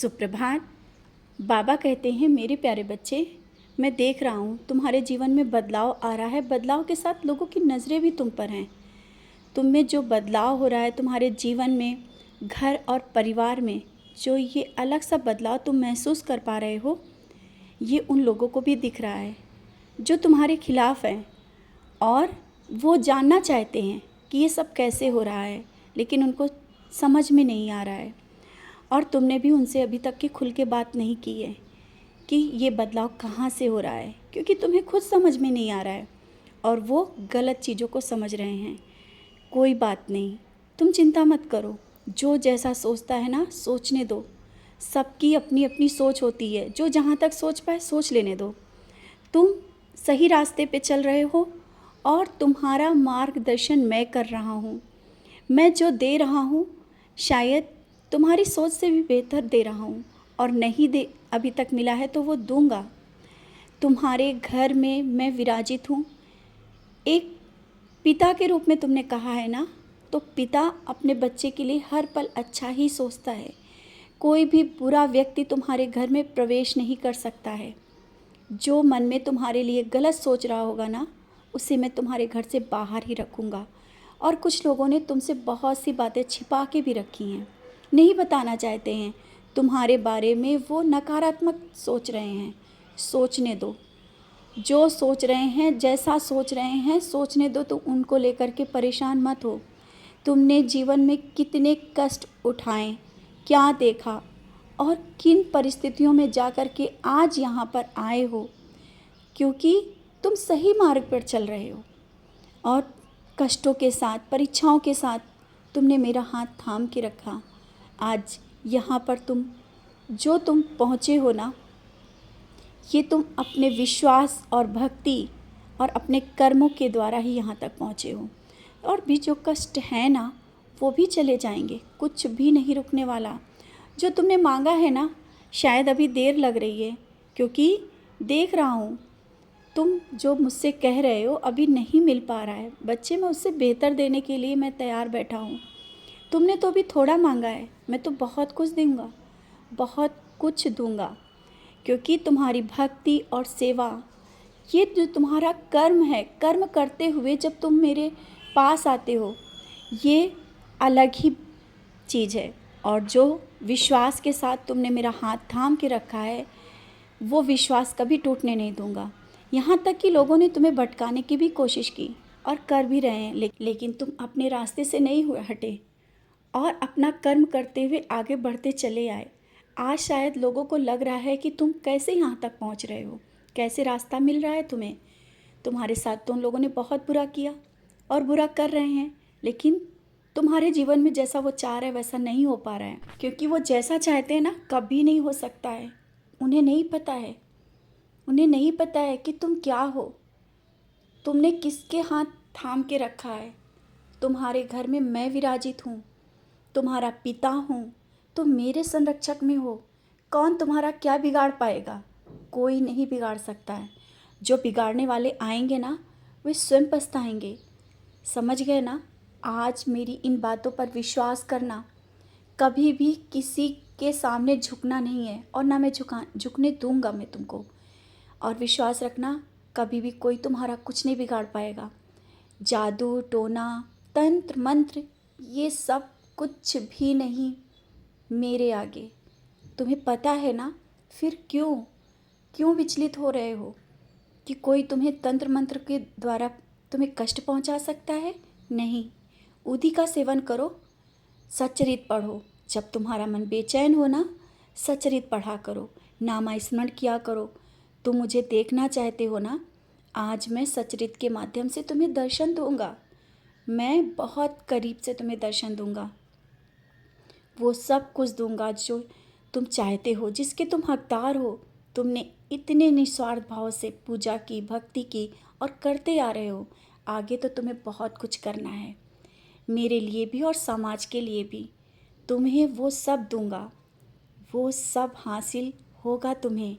सुप्रभात। बाबा कहते हैं, मेरे प्यारे बच्चे, मैं देख रहा हूँ तुम्हारे जीवन में बदलाव आ रहा है। बदलाव के साथ लोगों की नज़रें भी तुम पर हैं। तुम में जो बदलाव हो रहा है तुम्हारे जीवन में, घर और परिवार में, जो ये अलग सा बदलाव तुम महसूस कर पा रहे हो, ये उन लोगों को भी दिख रहा है जो तुम्हारे खिलाफ हैं, और वो जानना चाहते हैं कि ये सब कैसे हो रहा है, लेकिन उनको समझ में नहीं आ रहा है। और तुमने भी उनसे अभी तक की खुल के बात नहीं की है कि ये बदलाव कहाँ से हो रहा है, क्योंकि तुम्हें खुद समझ में नहीं आ रहा है और वो गलत चीज़ों को समझ रहे हैं। कोई बात नहीं, तुम चिंता मत करो। जो जैसा सोचता है ना, सोचने दो। सबकी अपनी अपनी सोच होती है, जो जहाँ तक सोच पाए सोच लेने दो। तुम सही रास्ते पे चल रहे हो और तुम्हारा मार्गदर्शन मैं कर रहा हूँ। मैं जो दे रहा हूँ शायद तुम्हारी सोच से भी बेहतर दे रहा हूँ, और नहीं दे अभी तक मिला है तो वो दूंगा। तुम्हारे घर में मैं विराजित हूँ। एक पिता के रूप में तुमने कहा है ना, तो पिता अपने बच्चे के लिए हर पल अच्छा ही सोचता है। कोई भी बुरा व्यक्ति तुम्हारे घर में प्रवेश नहीं कर सकता है। जो मन में तुम्हारे लिए गलत सोच रहा होगा ना, उसे मैं तुम्हारे घर से बाहर ही रखूँगा। और कुछ लोगों ने तुमसे बहुत सी बातें छिपा के भी रखी हैं, नहीं बताना चाहते हैं तुम्हारे बारे में। वो नकारात्मक सोच रहे हैं, सोचने दो। जो सोच रहे हैं, जैसा सोच रहे हैं, सोचने दो। तो उनको लेकर के परेशान मत हो। तुमने जीवन में कितने कष्ट उठाए, क्या देखा, और किन परिस्थितियों में जाकर के आज यहाँ पर आए हो, क्योंकि तुम सही मार्ग पर चल रहे हो। और कष्टों के साथ, परीक्षाओं के साथ तुमने मेरा हाथ थाम के रखा। आज यहाँ पर तुम पहुँचे हो ना, ये तुम अपने विश्वास और भक्ति और अपने कर्मों के द्वारा ही यहाँ तक पहुँचे हो। और भी जो कष्ट है ना, वो भी चले जाएंगे, कुछ भी नहीं रुकने वाला। जो तुमने मांगा है ना, शायद अभी देर लग रही है, क्योंकि देख रहा हूँ तुम जो मुझसे कह रहे हो अभी नहीं मिल पा रहा है। बच्चे, मैं उससे बेहतर देने के लिए मैं तैयार बैठा हूँ। तुमने तो अभी थोड़ा मांगा है, मैं तो बहुत कुछ दूंगा, बहुत कुछ दूंगा। क्योंकि तुम्हारी भक्ति और सेवा, ये जो तुम्हारा कर्म है, कर्म करते हुए जब तुम मेरे पास आते हो, ये अलग ही चीज़ है। और जो विश्वास के साथ तुमने मेरा हाथ थाम के रखा है, वो विश्वास कभी टूटने नहीं दूंगा। यहाँ तक कि लोगों ने तुम्हें भटकाने की भी कोशिश की और कर भी रहे हैं, लेकिन तुम अपने रास्ते से नहीं हुए हटे और अपना कर्म करते हुए आगे बढ़ते चले आए। आज शायद लोगों को लग रहा है कि तुम कैसे यहाँ तक पहुँच रहे हो, कैसे रास्ता मिल रहा है तुम्हें। तुम्हारे साथ तो उन लोगों ने बहुत बुरा किया और बुरा कर रहे हैं, लेकिन तुम्हारे जीवन में जैसा वो चाह रहे हैं वैसा नहीं हो पा रहा है। क्योंकि वो जैसा चाहते हैं ना, कभी नहीं हो सकता है। उन्हें नहीं पता है, उन्हें नहीं पता है कि तुम क्या हो, तुमने किसके हाथ थाम के रखा है। तुम्हारे घर में मैं विराजित हूँ, तुम्हारा पिता हूँ, तुम मेरे संरक्षक में हो। कौन तुम्हारा क्या बिगाड़ पाएगा? कोई नहीं बिगाड़ सकता है। जो बिगाड़ने वाले आएंगे ना, वे स्वयं पछताएंगे। समझ गए ना? आज मेरी इन बातों पर विश्वास करना। कभी भी किसी के सामने झुकना नहीं है, और ना मैं झुकने दूंगा मैं तुमको। और विश्वास रखना, कभी भी कोई तुम्हारा कुछ नहीं बिगाड़ पाएगा। जादू टोना, तंत्र मंत्र, ये सब कुछ भी नहीं मेरे आगे। तुम्हें पता है ना, फिर क्यों क्यों विचलित हो रहे हो कि कोई तुम्हें तंत्र मंत्र के द्वारा तुम्हें कष्ट पहुंचा सकता है? नहीं। उदी का सेवन करो, सच्चरित पढ़ो। जब तुम्हारा मन बेचैन हो ना, सच्चरित पढ़ा करो, नामा स्मरण किया करो। तुम मुझे देखना चाहते हो ना, आज मैं सच्चरित के माध्यम से तुम्हें दर्शन दूंगा। मैं बहुत करीब से तुम्हें दर्शन दूंगा। वो सब कुछ दूंगा जो तुम चाहते हो, जिसके तुम हकदार हो। तुमने इतने निस्वार्थ भाव से पूजा की, भक्ति की और करते आ रहे हो। आगे तो तुम्हें बहुत कुछ करना है, मेरे लिए भी और समाज के लिए भी। तुम्हें वो सब दूंगा, वो सब हासिल होगा तुम्हें।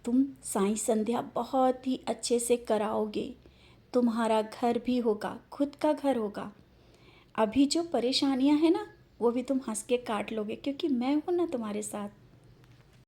तुम साईं संध्या बहुत ही अच्छे से कराओगे। तुम्हारा घर भी होगा, खुद का घर होगा। अभी जो परेशानियां हैं ना, वो भी तुम हंस के काट लोगे, क्योंकि मैं हूं ना तुम्हारे साथ।